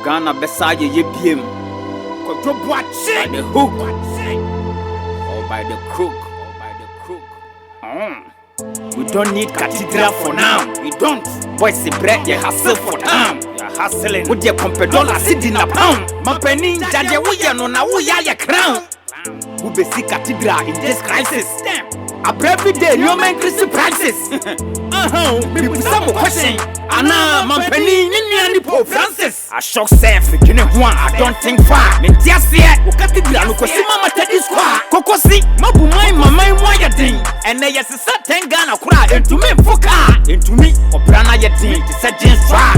Ghana Besaye Yebiem. Kwojo Boakye by the hook or by the crook. We don't need cathedral for now. We don't. Boys, bread, you hustle for time. You're hustling with your $1 sit in a pound. My penny, Daddy, we are no we are your crown. Who be see cathedral in this crisis? Every day, no man increase prices. Maybe some question. Anna, my penny, Nini, Pope Francis. I shock self, you know one, I don't think far. Just yet, cathedral, look, see Mama Teddy Squad. Cocosi, Mabu, my wire thing. And they are certain Ghana cry into me, Foka, into me, or Brana Yatin, to set James Try.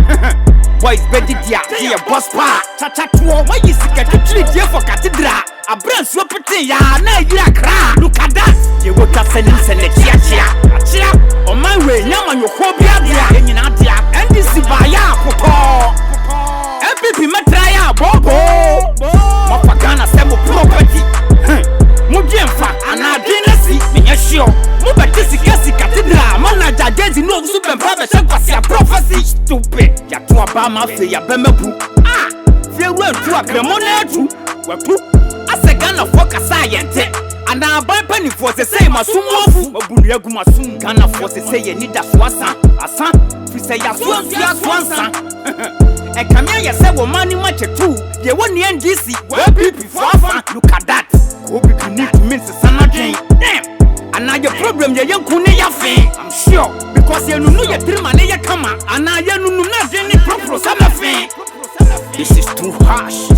Boys, Betty, dear boss pa. Chacha, why is it treat you for cathedral? A brand swapity, ya, na ya cry. Look at that. You would have sent him a chia. On my way, now on your phobia, and this is by ya, Popo. MPP Matraya, Bobo. Mopagana, Semo property. Mudienfa, and I didn't see me, sure. Mubatisi Cathedral, Manager, Daisy, no super brother, prophecy. Stupid, Yatua Bama, Fia Bemebu. Ah, fear well to a Cremona, as a gun of focus science. And now buy penny for the same as soon as Mabunyaguma soon Ghana for the say you need a swanson. A son, we say a swanson. And come here, you say, well, money much too. You want the NDC, well, people for look at that. Hope you need to miss the summer dream. Damn, and now your problem, you young Kuneya fan. I'm sure, because you know your dream and you come out, and now you know not any proper summer fan. This is too harsh.